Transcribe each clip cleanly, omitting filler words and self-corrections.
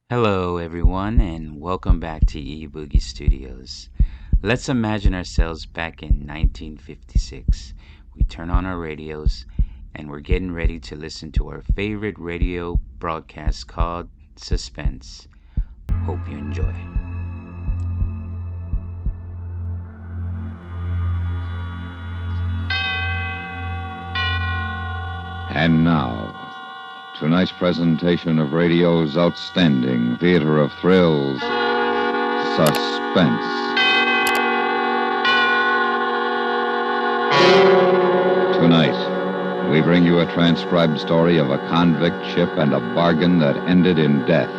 Hello, everyone, and welcome back to Boogie Studios. Let's imagine ourselves back in 1956. We turn on our radios and we're getting ready to listen to our favorite radio broadcast called Suspense. Hope you enjoy. And now, tonight's presentation of radio's outstanding theater of thrills, Suspense. Tonight, we bring you a transcribed story of a convict ship and a bargain that ended in death.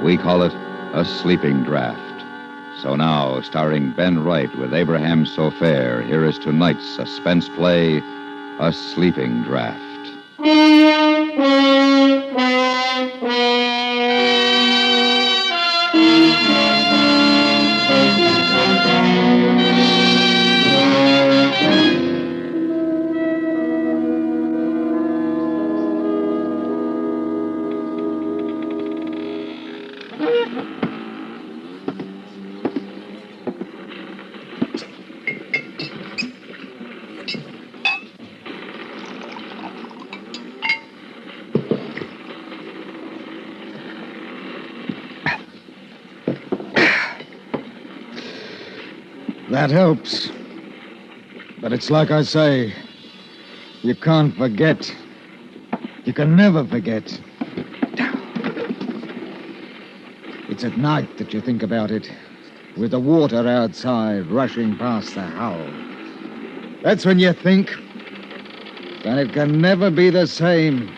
We call it A Sleeping Draught. So now, starring Ben Wright with Abraham Sofair, here is tonight's suspense play, A Sleeping Draught. That helps. But it's like I say, you can't forget. You can never forget. It's at night that you think about it, with the water outside rushing past the hull. That's when you think that it can never be the same.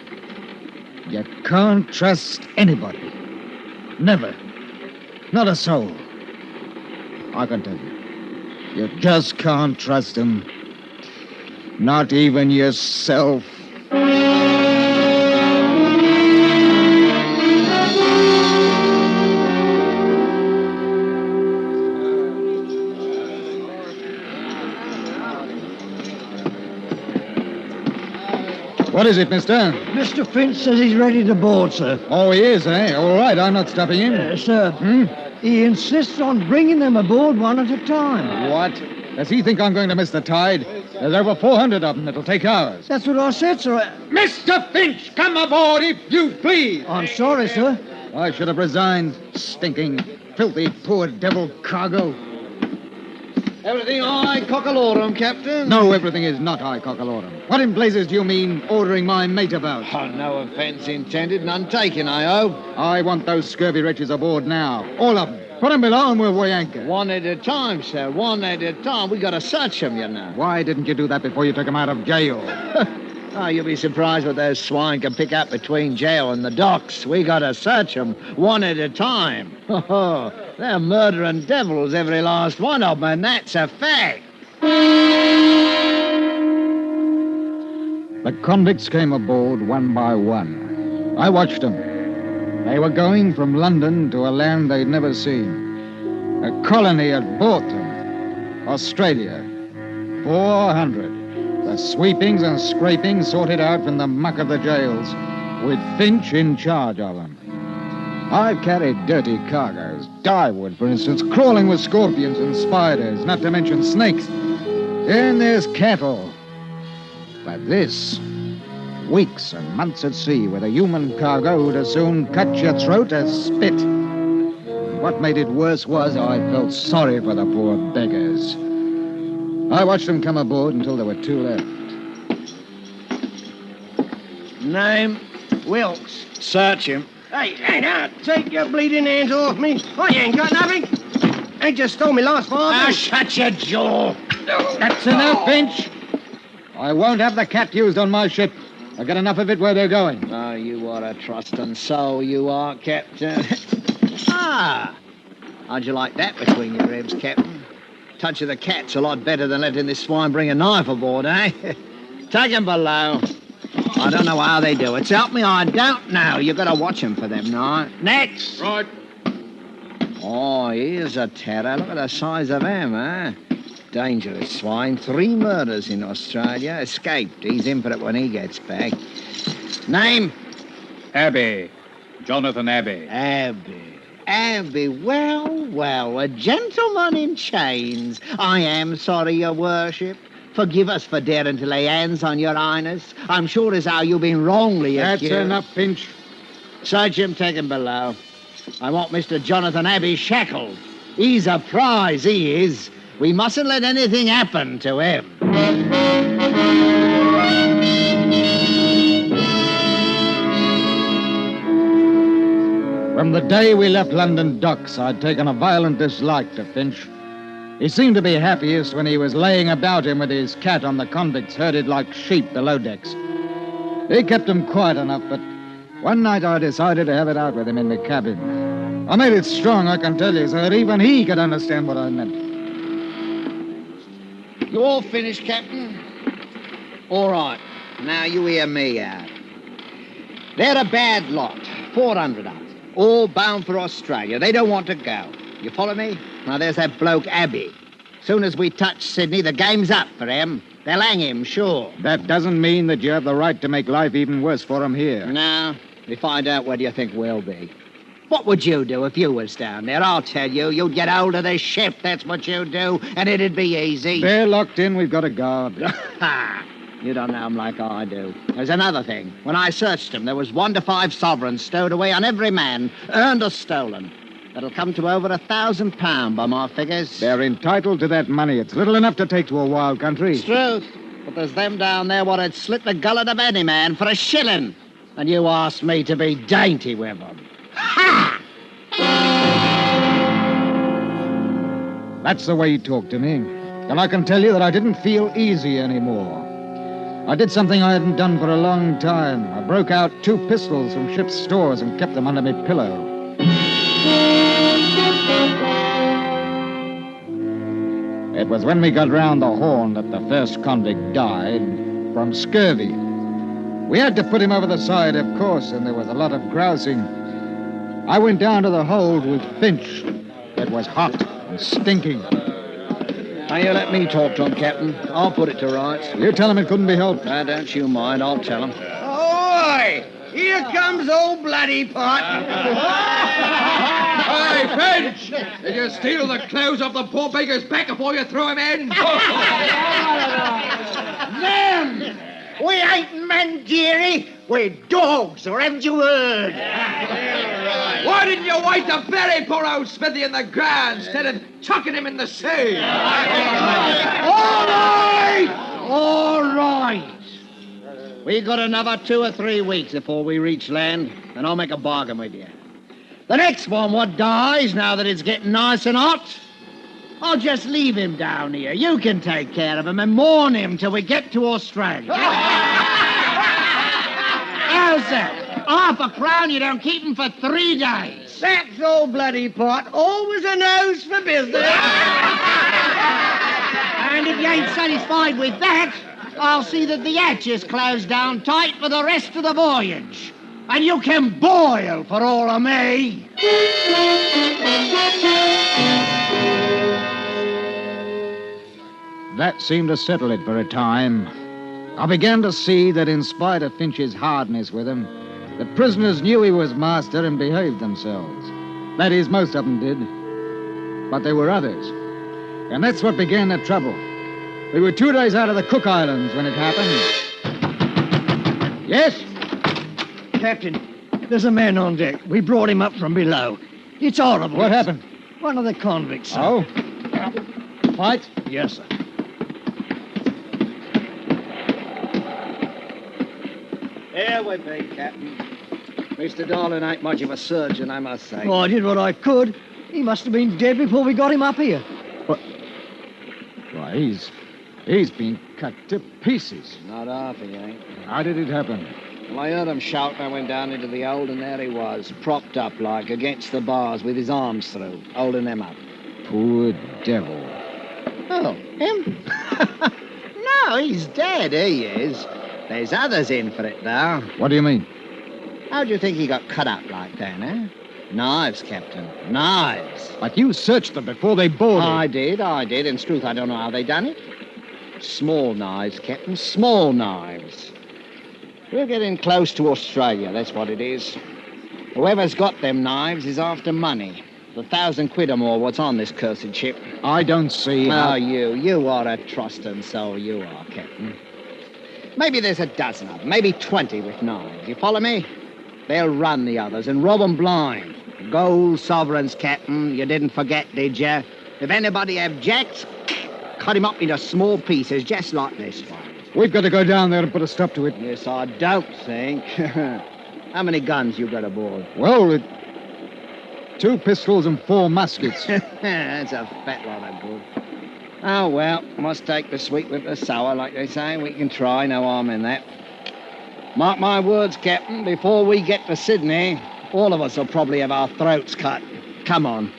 You can't trust anybody. Never. Not a soul. I can tell you. You just can't trust him. Not even yourself. What is it, mister? Mr. Finch says he's ready to board, sir. Oh, he is, eh? All right, I'm not stopping him. Sir, he insists on bringing them aboard one at a time. What? Does he think I'm going to miss the tide? There's over 400 of them. It'll take hours. That's what I said, sir. Mr. Finch, come aboard if you please. I'm sorry, sir. I should have resigned. Stinking, filthy, poor devil cargo. Everything high cockalorum, Captain? No, everything is not high cockalorum. What in blazes do you mean ordering my mate about? Oh, no offence intended, none taken, I hope. I want those scurvy wretches aboard now. All of them. Put them below and we'll weigh anchor. One at a time, sir. One at a time. We got to search them, you know. Why didn't you do that before you took them out of jail? Oh, you'll be surprised what those swine can pick up between jail and the docks. We got to search them one at a time. Oh, they're murdering devils, every last one of them, and that's a fact. The convicts came aboard one by one. I watched them. They were going from London to a land they'd never seen. A colony had bought them. Australia. 400. The sweepings and scrapings sorted out from the muck of the jails, with Finch in charge of them. I've carried dirty cargoes. Dyewood, for instance, crawling with scorpions and spiders, not to mention snakes. Then there's cattle. But this, weeks and months at sea with a human cargo would as soon cut your throat as spit. What made it worse was I felt sorry for the poor beggars. I watched them come aboard until there were two left. Name, Wilkes. Search him. Hey, now, take your bleeding hands off me. I ain't got nothing. They just stole me last farthing. Ah, shut your jaw. That's enough, Finch. I won't have the cat used on my ship. I got enough of it where they're going. Oh, you are a trusting soul, you are, Captain. Ah! How'd you like that between your ribs, Captain? Touch of the cat's a lot better than letting this swine bring a knife aboard, eh? Take him below. I don't know how they do it. So help me, I don't know. You got to watch him for them, now. Next! Right. Oh, here's a terror. Look at the size of him, eh? Dangerous swine. 3 murders in Australia. Escaped. He's in for it when he gets back. Name? Abbey. Jonathan Abbey. Abbey, well, a gentleman in chains. I am sorry, your worship. Forgive us for daring to lay hands on your highness. I'm sure as how you've been wrongly That's accused. enough, Finch. Search him, take him below. I want Mr. Jonathan Abbey shackled. He's a prize, he is. We mustn't let anything happen to him. From the day we left London docks, I'd taken a violent dislike to Finch. He seemed to be happiest when he was laying about him with his cat on the convicts herded like sheep below decks. He kept him quiet enough, but one night I decided to have it out with him in the cabin. I made it strong, I can tell you, so that even he could understand what I meant. You all finished, Captain? All right. Now you hear me out. They're a bad lot. 400 of them. All bound for Australia. They don't want to go. You follow me? Now, there's that bloke, Abbey. Soon as we touch Sydney, the game's up for him. They'll hang him, sure. That doesn't mean that you have the right to make life even worse for him here. Now, we find out where do you think we'll be. What would you do if you was down there? I'll tell you. You'd get hold of the ship, that's what you'd do, and it'd be easy. They're locked in, we've got a guard. You don't know 'em like I do. There's another thing. When I searched 'em, there was 1 to 5 sovereigns stowed away on every man, earned or stolen. That'll come to over £1,000 by my figures. They're entitled to that money. It's little enough to take to a wild country. It's truth. But there's them down there what'd slit the gullet of any man for a shilling. And you asked me to be dainty with 'em. Ha! That's the way he talked to me. And I can tell you that I didn't feel easy anymore. I did something I hadn't done for a long time. I broke out 2 pistols from ship's stores and kept them under my pillow. It was when we got round the Horn that the first convict died from scurvy. We had to put him over the side, of course, and there was a lot of grousing. I went down to the hold with Finch. It was hot and stinking. Now, you let me talk to him, Captain. I'll put it to rights. You tell him it couldn't be helped. Don't you mind. I'll tell him. Oi! Here comes old Bloody Pot. Hey, Finch! Did you steal the clothes off the poor beggar's back before you threw him in? Them! We ain't men, dearie. We're dogs, or haven't you heard? Why didn't you wait to bury poor old Smithy in the ground instead of chucking him in the sea? All right. We got another 2 or 3 weeks before we reach land, and I'll make a bargain with you. The next one what dies, now that it's getting nice and hot, I'll just leave him down here. You can take care of him and mourn him till we get to Australia. How's that? £5 you don't keep him for 3 days. That's old Bloody Pot. Always a nose for business. And if you ain't satisfied with that, I'll see that the hatch is closed down tight for the rest of the voyage. And you can boil for all of me. That seemed to settle it for a time. I began to see that in spite of Finch's hardness with him, the prisoners knew he was master and behaved themselves. That is, most of them did. But there were others. And that's what began the trouble. We were 2 days out of the Cook Islands when it happened. Yes? Captain, there's a man on deck. We brought him up from below. It's horrible. What happened? One of the convicts, sir. Oh? Fight? Yes, sir. Here we be, Captain. Mr. Darling ain't much of a surgeon, I must say. Oh, I did what I could. He must have been dead before we got him up here. Why, he's been cut to pieces. Not half, he ain't. How did it happen? Well, I heard him shout and I went down into the hold, and there he was, propped up like against the bars with his arms through, holding them up. Poor devil. Oh, him? No, he's dead, he is. There's others in for it, though. What do you mean? How do you think he got cut up like that, eh? Knives, Captain, knives. But you searched them before they boarded. I did. In truth, I don't know how they done it. Small knives, Captain, small knives. We're getting close to Australia, that's what it is. Whoever's got them knives is after money. The 1,000 quid or more what's on this cursed ship. I don't see how... Oh, you are a trusting soul, you are, Captain. Maybe there's a dozen of them, maybe 20 with knives. You follow me? They'll run the others and rob 'em blind. Gold sovereigns, Captain. You didn't forget, did you? If anybody objects, cut him up into small pieces, just like this one. We've got to go down there and put a stop to it. Yes, I don't think. How many guns you got aboard? Well, 2 pistols and 4 muskets. That's a fat lot of good. Oh, well, must take the sweet with the sour, like they say. We can try, no harm in that. Mark my words, Captain, before we get to Sydney, all of us will probably have our throats cut. Come on.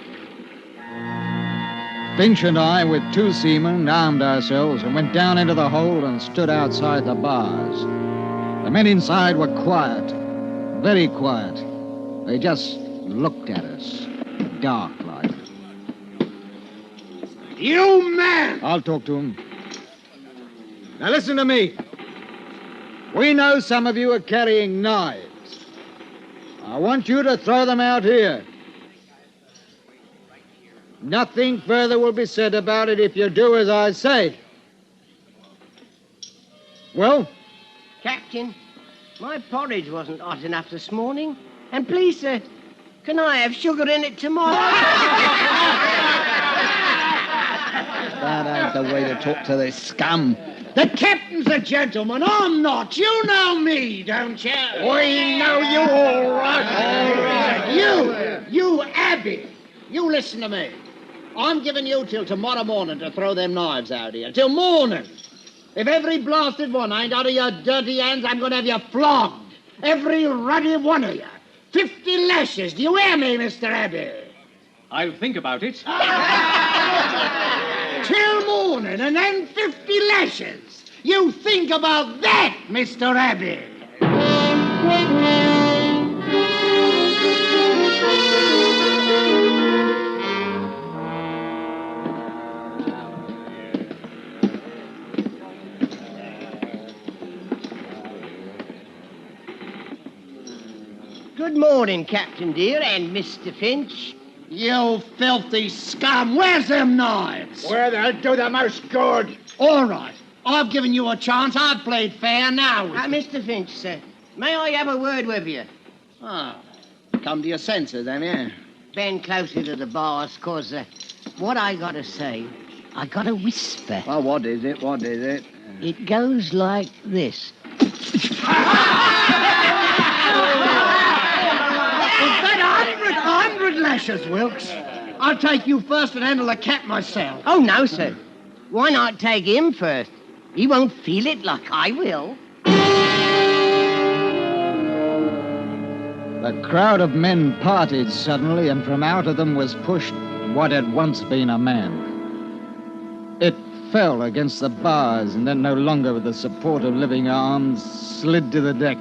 Finch and I, with 2 seamen, armed ourselves and went down into the hold and stood outside the bars. The men inside were quiet, very quiet. They just looked at us, dark-like. You man! I'll talk to him. Now listen to me. We know some of you are carrying knives. I want you to throw them out here. Nothing further will be said about it if you do as I say. Well? Captain, my porridge wasn't hot enough this morning. And please, sir, can I have sugar in it tomorrow? That ain't the way to talk to this scum. The captain's a gentleman. I'm not. You know me, don't you? We know you all right. You, Abby. You listen to me. I'm giving you till tomorrow morning to throw them knives out here. Till morning. If every blasted one ain't out of your dirty hands, I'm going to have you flogged. Every ruddy one of you. 50 lashes. Do you hear me, Mr. Abbey? I'll think about it. Till morning and then 50 lashes. You think about that, Mr. Abbey. Good morning, Captain dear, and Mr. Finch. You filthy scum. Where's them knives? Where they'll do the most good. All right. I've given you a chance. I've played fair now. Mr. Finch, sir, may I have a word with you? Ah, come to your senses, have you? Bend closer to the bars, 'cause what I gotta say, I gotta whisper. Well, what is it? What is it? It goes like this. That 100 lashes, Wilkes. I'll take you first and handle the cat myself. Oh, no, sir. Why not take him first? He won't feel it like I will. The crowd of men parted suddenly, and from out of them was pushed what had once been a man. It fell against the bars, and then, no longer with the support of living arms, slid to the deck.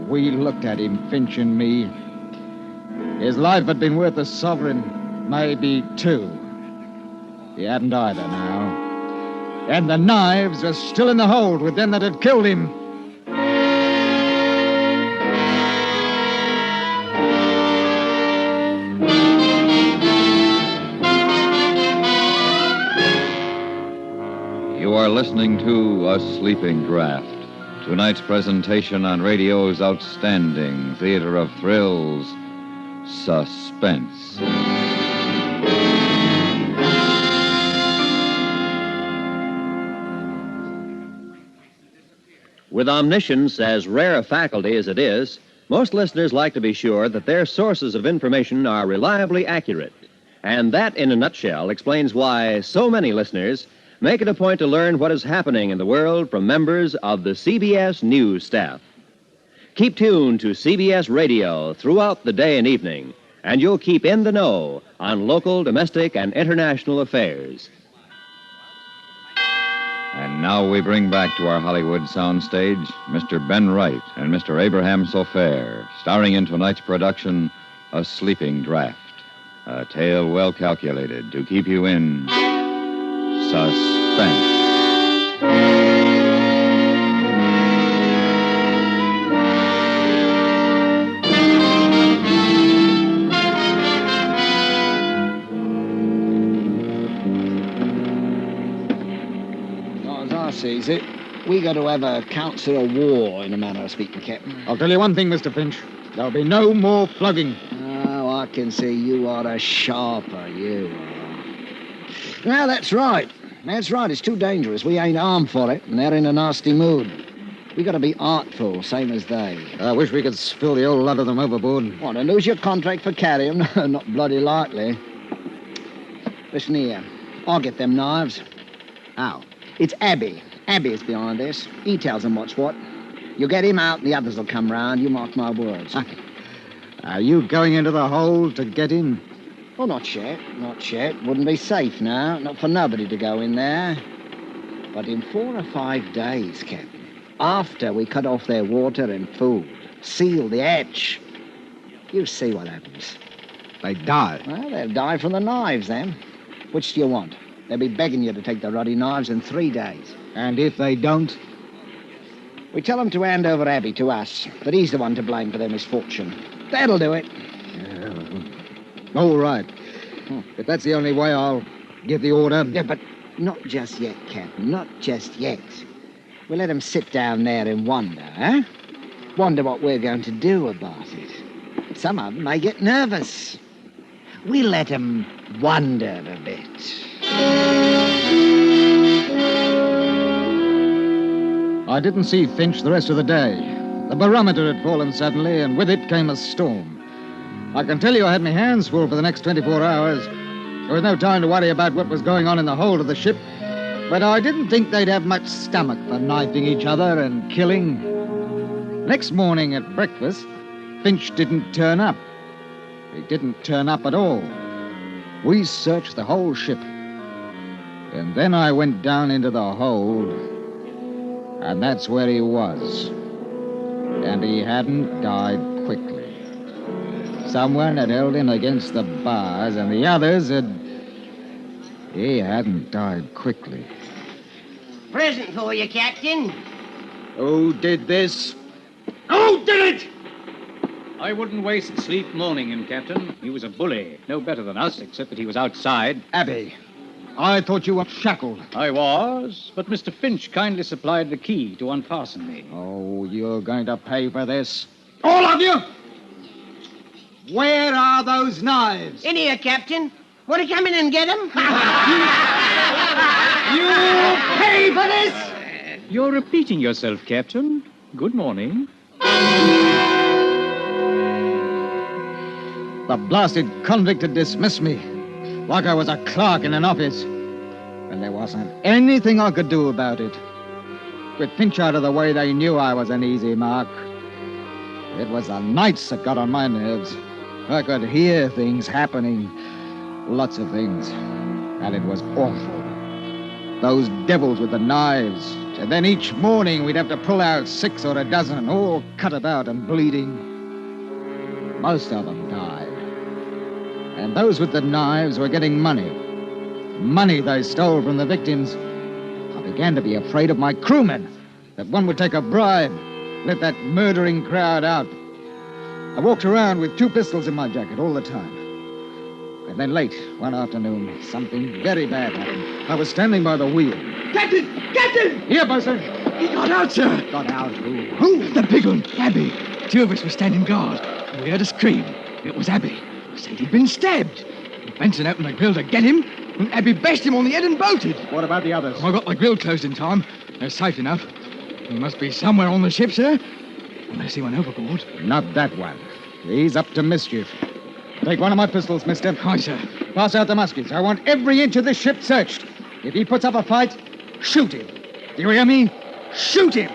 We looked at him, Finch and me. His life had been worth a sovereign, maybe 2. He hadn't either now. And the knives were still in the hold with them that had killed him. You are listening to A Sleeping Draught, tonight's presentation on radio's outstanding theater of thrills, Suspense. With omniscience as rare a faculty as it is, most listeners like to be sure that their sources of information are reliably accurate. And that, in a nutshell, explains why so many listeners make it a point to learn what is happening in the world from members of the CBS News staff. Keep tuned to CBS Radio throughout the day and evening, and you'll keep in the know on local, domestic, and international affairs. And now we bring back to our Hollywood soundstage Mr. Ben Wright and Mr. Abraham Sofair, starring in tonight's production, A Sleeping Draught, a tale well calculated to keep you in suspense. is it? We got to have a council of war, in a manner of speaking, Captain. I'll tell you one thing, Mr. Finch. There'll be no more flogging. Oh, I can see you are a sharper, you are. Now, that's right. That's right. It's too dangerous. We ain't armed for it, and they're in a nasty mood. We got to be artful, same as they. I wish we could spill the old lot of them overboard. Want to lose your contract for carrying? Not bloody likely. Listen here. I'll get them knives. How? It's Abby. Abby is behind this. He tells them what's what. You get him out and the others will come round. You mark my words. Are you going into the hole to get him? Oh, not yet. Not yet. Wouldn't be safe now. Not for nobody to go in there. But in 4 or 5 days, Captain, after we cut off their water and food, seal the hatch, you see what happens. They die. Well, they'll die from the knives, then. Which do you want? They'll be begging you to take the ruddy knives in 3 days. And if they don't? We tell them to hand over Abby to us, that he's the one to blame for their misfortune. That'll do it. All right. If that's the only way, I'll give the order. Yeah, but not just yet, Captain. Not just yet. We'll let them sit down there and wonder, huh? Wonder what we're going to do about it. Some of them may get nervous. We'll let them wonder a bit. I didn't see Finch the rest of the day. The barometer had fallen suddenly, and with it came a storm. I can tell you I had my hands full for the next 24 hours. There was no time to worry about what was going on in the hold of the ship, but I didn't think they'd have much stomach for knifing each other and killing. Next morning at breakfast, Finch didn't turn up. He didn't turn up at all. We searched the whole ship. And then I went down into the hold, and that's where he was. And he hadn't died quickly. Someone had held him against the bars, and the others had... He hadn't died quickly. Present for you, Captain. Who did this? Who did it? I wouldn't waste sleep mourning him, Captain. He was a bully. No better than us, except that he was outside. Abby, I thought you were shackled. I was, but Mr. Finch kindly supplied the key to unfasten me. Oh, you're going to pay for this. All of you! Where are those knives? In here, Captain. Want to come in and get 'em? You pay for this! You're repeating yourself, Captain. Good morning. The blasted convict had dismissed me, like I was a clerk in an office. And there wasn't anything I could do about it. With Finch out of the way, they knew I was an easy mark. It was the nights that got on my nerves. I could hear things happening, lots of things, and it was awful. Those devils with the knives, and then each morning we'd have to pull out 6 or a dozen, all cut about and bleeding. Most of them died. And those with the knives were getting money. Money they stole from the victims. I began to be afraid of my crewmen, that one would take a bribe, let that murdering crowd out. I walked around with 2 pistols in my jacket all the time. And then late one afternoon, something very bad happened. I was standing by the wheel. Captain! Captain! Here, bosun. He got out, sir. Got out who? Who? The big one, Abby. 2 of us were standing guard. We heard a scream. It was Abby. Said he'd been stabbed. Benson opened the grill to get him, and Abby bashed him on the head and bolted. What about the others? I got the grill closed in time. They're safe enough. He must be somewhere on the ship, sir. Unless he went overboard. Not that one. He's up to mischief. Take one of my pistols, mister. Aye, sir. Pass out the muskets. I want every inch of this ship searched. If he puts up a fight, shoot him. Do you hear me? Shoot him!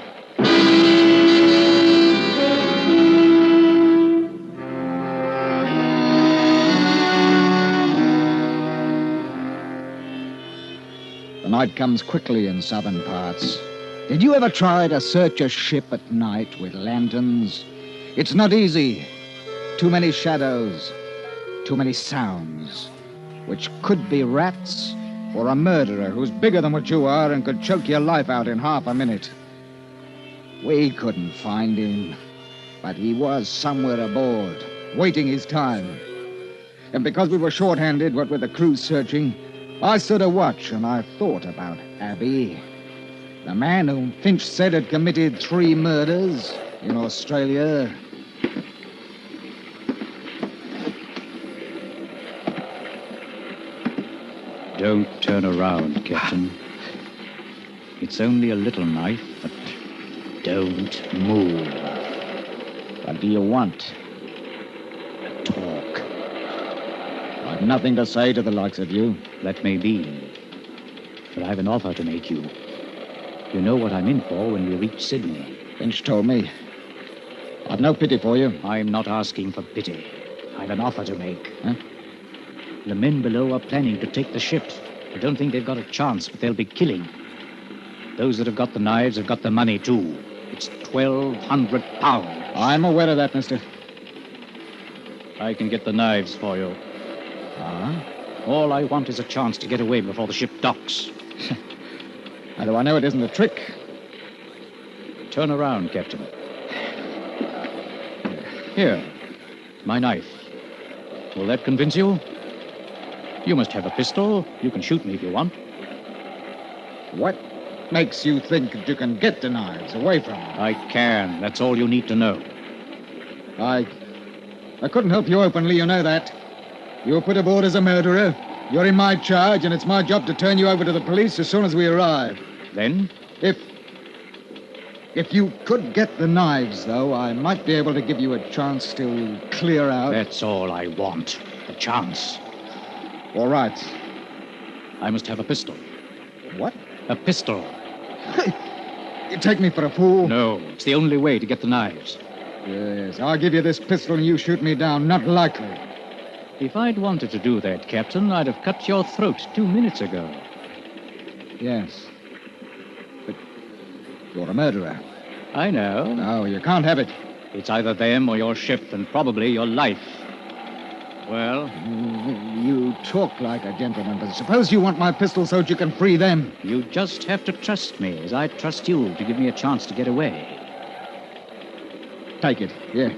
The night comes quickly in southern parts. Did you ever try to search a ship at night with lanterns? It's not easy. Too many shadows, too many sounds, which could be rats or a murderer who's bigger than what you are and could choke your life out in half a minute. We couldn't find him, but he was somewhere aboard, waiting his time. And because we were short-handed, what with the crew searching, I stood a watch and I thought about Abby. The man whom Finch said had committed 3 murders in Australia. Don't turn around, Captain. It's only a little knife, but don't move. What do you want? Talk. I've nothing to say to the likes of you. That may be. But I've an offer to make you. You know what I'm in for when we reach Sydney. Finch told me. I've no pity for you. I'm not asking for pity. I've an offer to make. Huh? The men below are planning to take the ship. I don't think they've got a chance, but they'll be killing. Those that have got the knives have got the money, too. It's £1,200. I'm aware of that, mister. I can get the knives for you. Ah? All I want is a chance to get away before the ship docks. How do I know it isn't a trick? Turn around, Captain. Here, my knife. Will that convince you? You must have a pistol. You can shoot me if you want. What makes you think that you can get the knives away from me? I can. That's all you need to know. I couldn't help you openly, you know that. You were put aboard as a murderer. You're in my charge, and it's my job to turn you over to the police as soon as we arrive. Then? If you could get the knives, though, I might be able to give you a chance to clear out. That's all I want. A chance. All right. I must have a pistol. What? A pistol. You take me for a fool? No, it's the only way to get the knives. Yes, I'll give you this pistol and you shoot me down. Not likely. If I'd wanted to do that, Captain, I'd have cut your throat 2 minutes ago. Yes. But you're a murderer. I know. No, you can't have it. It's either them or your ship, and probably your life. Well? You talk like a gentleman, but suppose you want my pistol so that you can free them. You just have to trust me, as I trust you, to give me a chance to get away. Take it. Here.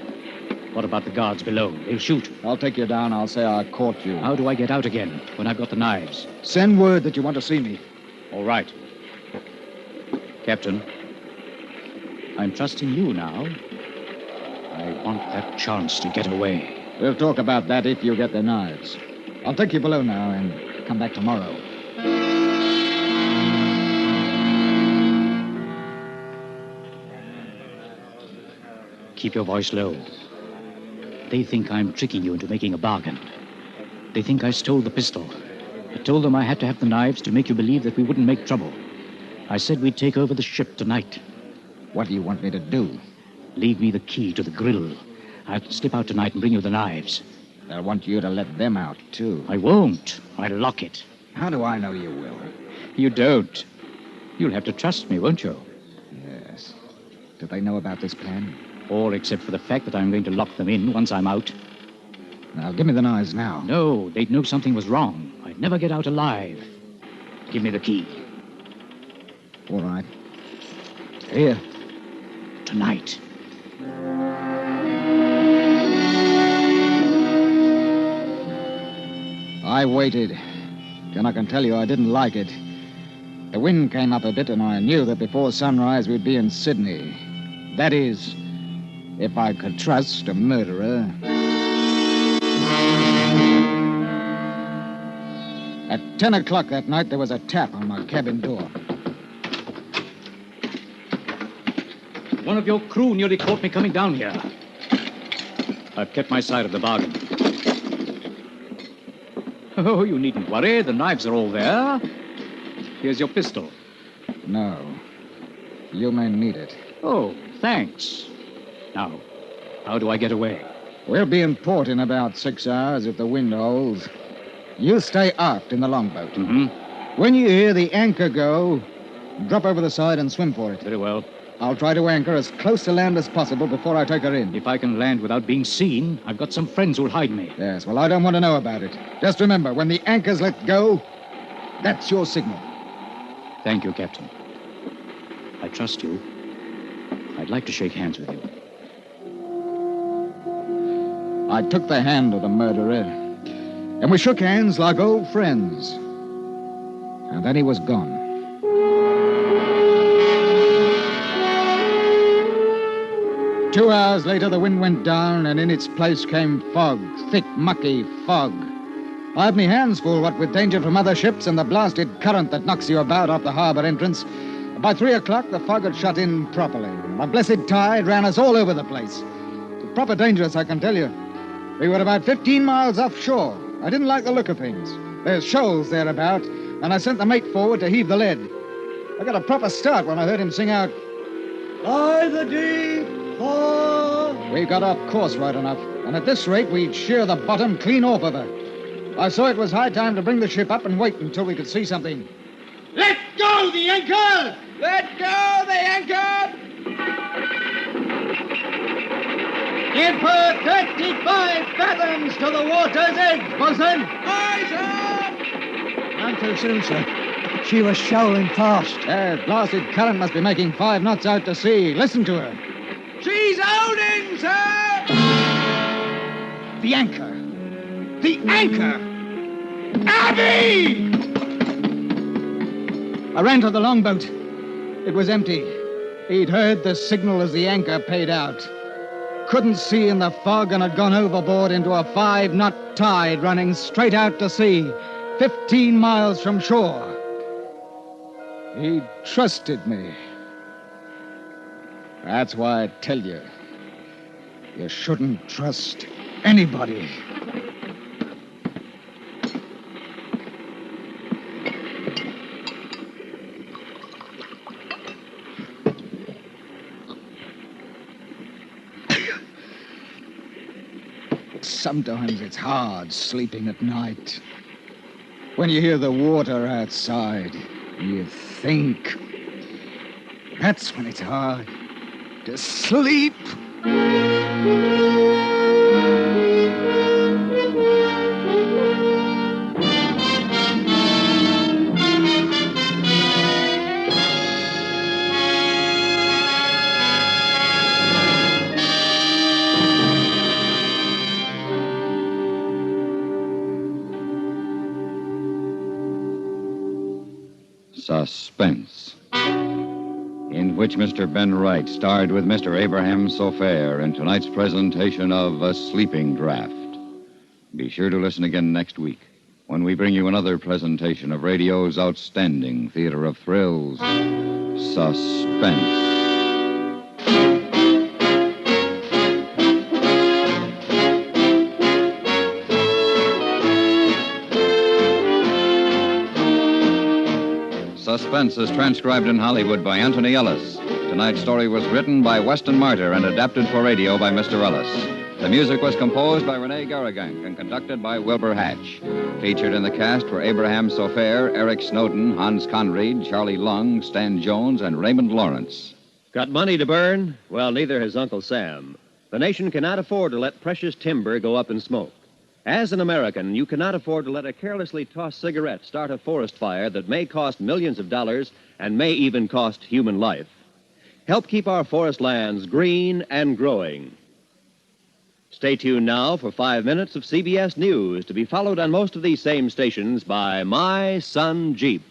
What about the guards below? They'll shoot. I'll take you down. I'll say I caught you. How do I get out again when I've got the knives? Send word that you want to see me. All right. Captain, I'm trusting you now. I want that chance to get away. We'll talk about that if you get the knives. I'll take you below now and come back tomorrow. Keep your voice low. They think I'm tricking you into making a bargain. They think I stole the pistol. I told them I had to have the knives to make you believe that we wouldn't make trouble. I said we'd take over the ship tonight. What do you want me to do? Leave me the key to the grill. I'll slip out tonight and bring you the knives. They'll want you to let them out, too. I won't. I'll lock it. How do I know you will? You don't. You'll have to trust me, won't you? Yes. Do they know about this plan? All except for the fact that I'm going to lock them in once I'm out. Now, give me the knives now. No, they'd know something was wrong. I'd never get out alive. Give me the key. All right. Here. Tonight. I waited. And I can tell you I didn't like it. The wind came up a bit, and I knew that before sunrise we'd be in Sydney. That is, if I could trust a murderer. At 10 o'clock that night, there was a tap on my cabin door. One of your crew nearly caught me coming down here. I've kept my side of the bargain. Oh, you needn't worry. The knives are all there. Here's your pistol. No. You may need it. Oh, thanks. Now, how do I get away? We'll be in port in about 6 hours if the wind holds. You stay aft in the longboat. Mm-hmm. When you hear the anchor go, drop over the side and swim for it. Very well. I'll try to anchor as close to land as possible before I take her in. If I can land without being seen, I've got some friends who'll hide me. Yes, well, I don't want to know about it. Just remember, when the anchor's let go, that's your signal. Thank you, Captain. I trust you. I'd like to shake hands with you. I took the hand of the murderer, and we shook hands like old friends. And then he was gone. 2 hours later, the wind went down, and in its place came fog, thick, mucky fog. I had me hands full, what with danger from other ships and the blasted current that knocks you about off the harbor entrance. By 3 o'clock, the fog had shut in properly. A blessed tide ran us all over the place. It's proper dangerous, I can tell you. We were about 15 miles offshore. I didn't like the look of things. There's shoals thereabout, and I sent the mate forward to heave the lead. I got a proper start when I heard him sing out, "By the deep fog." We got off course right enough, and at this rate, we'd shear the bottom clean off of her. I saw it was high time to bring the ship up and wait until we could see something. Let go the anchor! Let go the anchor! Give her 35 fathoms to the water's edge, bosun! Eyes up! None too soon, sir. She was shoaling fast. Blasted current must be making 5 knots out to sea. Listen to her. She's holding, sir! The anchor. The anchor! Abby! I ran to the longboat. It was empty. He'd heard the signal as the anchor paid out. Couldn't see in the fog and had gone overboard into a 5-knot tide running straight out to sea, 15 miles from shore. He trusted me. That's why I tell you, you shouldn't trust anybody. Sometimes it's hard sleeping at night. When you hear the water outside, you think. That's when it's hard to sleep. Suspense, in which Mr. Ben Wright starred with Mr. Abraham Sofair in tonight's presentation of A Sleeping Draught. Be sure to listen again next week when we bring you another presentation of radio's outstanding theater of thrills, Suspense. Suspense is transcribed in Hollywood by Anthony Ellis. Tonight's story was written by Weston Martyr and adapted for radio by Mr. Ellis. The music was composed by Rene Garrigank and conducted by Wilbur Hatch. Featured in the cast were Abraham Sofair, Eric Snowden, Hans Conried, Charlie Lung, Stan Jones, and Raymond Lawrence. Got money to burn? Well, neither has Uncle Sam. The nation cannot afford to let precious timber go up in smoke. As an American, you cannot afford to let a carelessly tossed cigarette start a forest fire that may cost millions of dollars and may even cost human life. Help keep our forest lands green and growing. Stay tuned now for 5 minutes of CBS News, to be followed on most of these same stations by My Son Jeep.